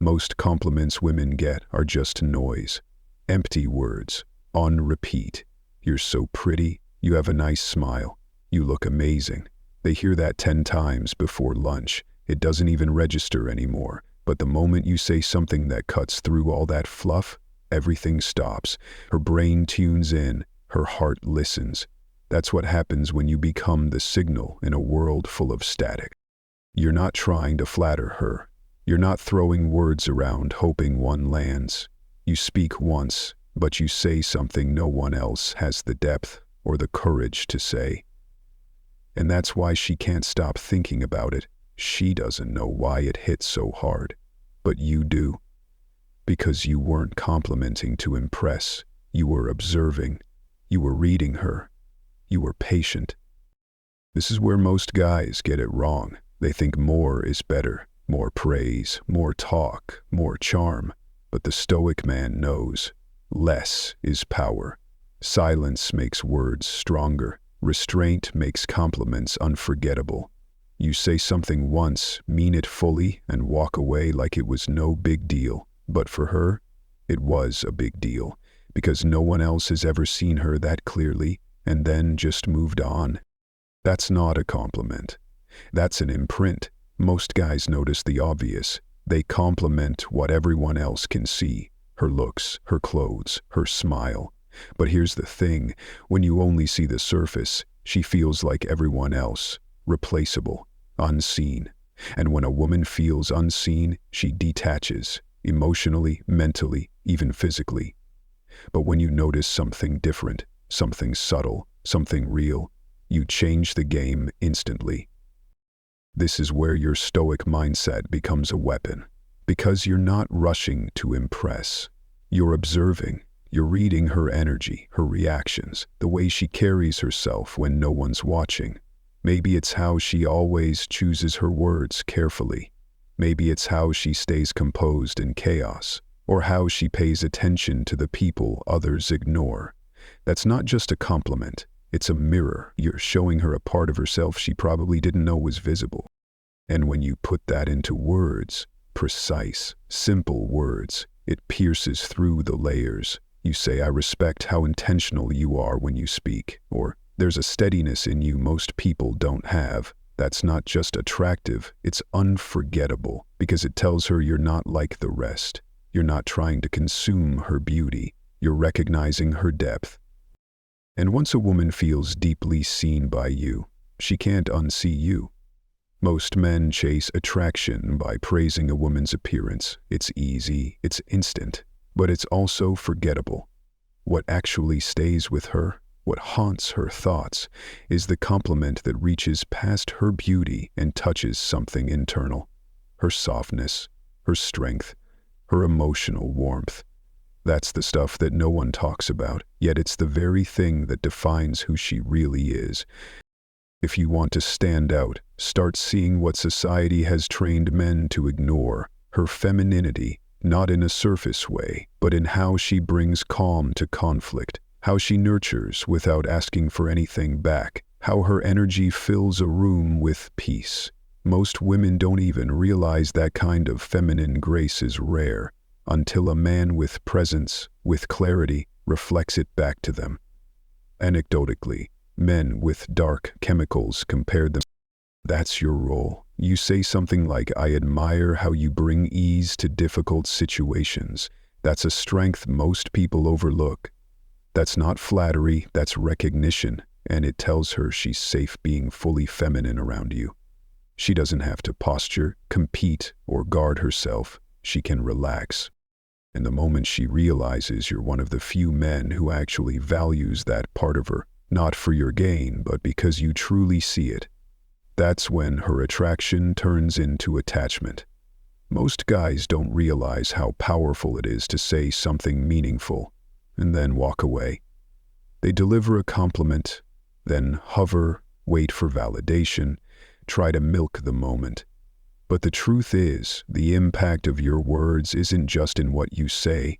Most compliments women get are just noise, empty words, on repeat. You're so pretty, you have a nice smile, you look amazing. They hear that 10 times before lunch. It doesn't even register anymore. But the moment you say something that cuts through all that fluff, everything stops. Her brain tunes in, her heart listens. That's what happens when you become the signal in a world full of static. You're not trying to flatter her. You're not throwing words around hoping one lands. You speak once, but you say something no one else has the depth or the courage to say. And that's why she can't stop thinking about it. She doesn't know why it hits so hard, but you do. Because you weren't complimenting to impress. You were observing. You were reading her. You were patient. This is where most guys get it wrong. They think more is better. More praise, more talk, more charm. But the Stoic man knows less is power. Silence makes words stronger. Restraint makes compliments unforgettable. You say something once, mean it fully, and walk away like it was no big deal. But for her, it was a big deal, because no one else has ever seen her that clearly, and then just moved on. That's not a compliment. That's an imprint. Most guys notice the obvious. They compliment what everyone else can see. Her looks, her clothes, her smile. But here's the thing, when you only see the surface, she feels like everyone else, replaceable, unseen. And when a woman feels unseen, she detaches, emotionally, mentally, even physically. But when you notice something different, something subtle, something real, you change the game instantly. This is where your Stoic mindset becomes a weapon, because you're not rushing to impress. You're observing. You're reading her energy, her reactions, the way she carries herself when no one's watching. Maybe it's how she always chooses her words carefully. Maybe it's how she stays composed in chaos, or how she pays attention to the people others ignore. That's not just a compliment. It's a mirror. You're showing her a part of herself she probably didn't know was visible. And when you put that into words, precise, simple words, it pierces through the layers. You say, I respect how intentional you are when you speak, or there's a steadiness in you most people don't have. That's not just attractive, it's unforgettable, because it tells her you're not like the rest. You're not trying to consume her beauty. You're recognizing her depth. And once a woman feels deeply seen by you, she can't unsee you. Most men chase attraction by praising a woman's appearance. It's easy, it's instant, but it's also forgettable. What actually stays with her, what haunts her thoughts, is the compliment that reaches past her beauty and touches something internal. Her softness, her strength, her emotional warmth. That's the stuff that no one talks about, yet it's the very thing that defines who she really is. If you want to stand out, start seeing what society has trained men to ignore, her femininity, not in a surface way, but in how she brings calm to conflict, how she nurtures without asking for anything back, how her energy fills a room with peace. Most women don't even realize that kind of feminine grace is rare, until a man with presence, with clarity, reflects it back to them. Anecdotally, men with dark chemicals compare them. That's your role. You say something like, I admire how you bring ease to difficult situations. That's a strength most people overlook. That's not flattery, that's recognition, and it tells her she's safe being fully feminine around you. She doesn't have to posture, compete, or guard herself. She can relax. And the moment she realizes you're one of the few men who actually values that part of her, not for your gain, but because you truly see it, that's when her attraction turns into attachment. Most guys don't realize how powerful it is to say something meaningful and then walk away. They deliver a compliment, then hover, wait for validation, try to milk the moment. But the truth is, the impact of your words isn't just in what you say.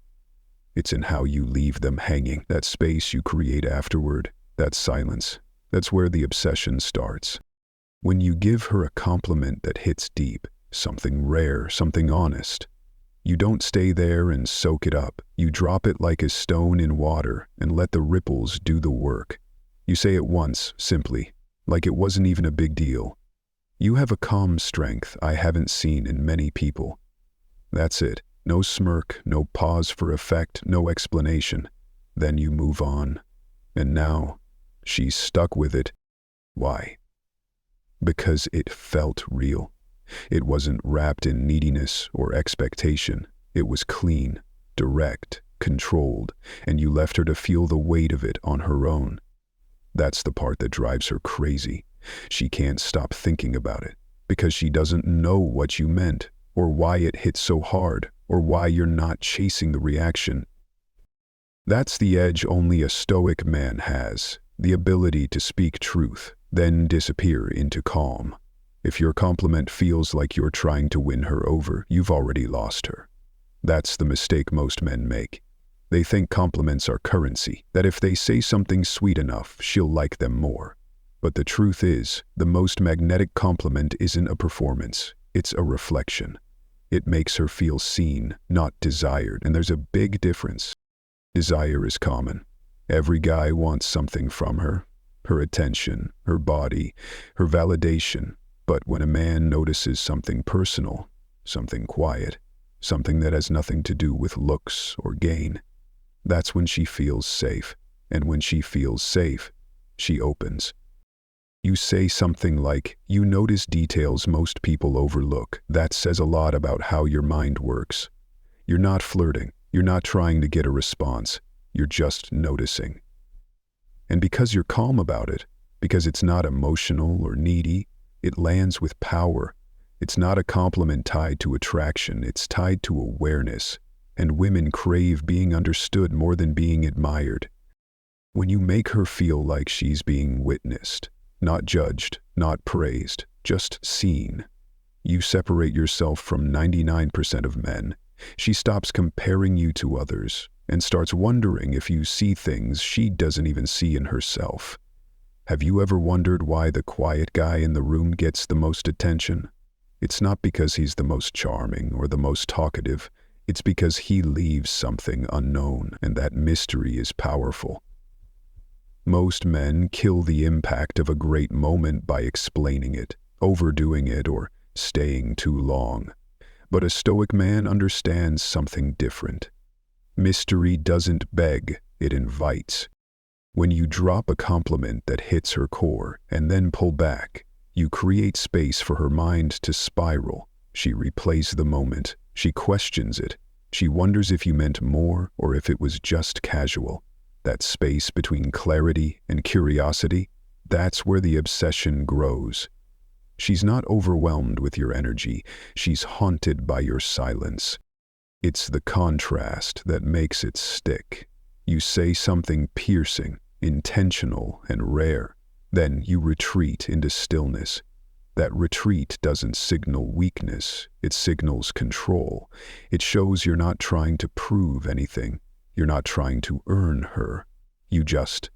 It's in how you leave them hanging, that space you create afterward, that silence. That's where the obsession starts. When you give her a compliment that hits deep, something rare, something honest, You don't stay there and soak it up. You drop it like a stone in water and let the ripples do the work. You say it once, simply, like it wasn't even a big deal. You have a calm strength I haven't seen in many people. That's it. No smirk, no pause for effect, no explanation. Then you move on. And now, she's stuck with it. Why? Because it felt real. It wasn't wrapped in neediness or expectation. It was clean, direct, controlled, and you left her to feel the weight of it on her own. That's the part that drives her crazy. She can't stop thinking about it, because she doesn't know what you meant, or why it hit so hard, or why you're not chasing the reaction. That's the edge only a Stoic man has, the ability to speak truth, then disappear into calm. If your compliment feels like you're trying to win her over, you've already lost her. That's the mistake most men make. They think compliments are currency, that if they say something sweet enough, she'll like them more. But the truth is, the most magnetic compliment isn't a performance, it's a reflection. It makes her feel seen, not desired, and there's a big difference. Desire is common. Every guy wants something from her, her attention, her body, her validation. But when a man notices something personal, something quiet, something that has nothing to do with looks or gain, that's when she feels safe. And when she feels safe, she opens. You say something like, "You notice details most people overlook." That says a lot about how your mind works. You're not flirting. You're not trying to get a response. You're just noticing. And because you're calm about it, because it's not emotional or needy, it lands with power. It's not a compliment tied to attraction, it's tied to awareness. And women crave being understood more than being admired. When you make her feel like she's being witnessed, not judged, not praised, just seen, you separate yourself from 99% of men. She stops comparing you to others and starts wondering if you see things she doesn't even see in herself. Have you ever wondered why the quiet guy in the room gets the most attention? It's not because he's the most charming or the most talkative. It's because he leaves something unknown, and that mystery is powerful. Most men kill the impact of a great moment by explaining it, overdoing it, or staying too long. But a Stoic man understands something different. Mystery doesn't beg, it invites. When you drop a compliment that hits her core and then pull back, you create space for her mind to spiral. She replays the moment. She questions it. She wonders if you meant more or if it was just casual. That space between clarity and curiosity, that's where the obsession grows. She's not overwhelmed with your energy. She's haunted by your silence. It's the contrast that makes it stick. You say something piercing, intentional, and rare. Then you retreat into stillness. That retreat doesn't signal weakness, it signals control. It shows you're not trying to prove anything. You're not trying to earn her. You just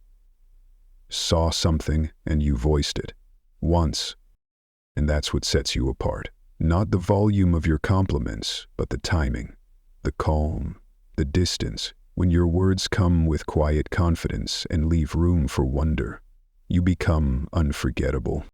saw something and you voiced it. Once. And that's what sets you apart. Not the volume of your compliments, but the timing, the calm, the distance. When your words come with quiet confidence and leave room for wonder, you become unforgettable.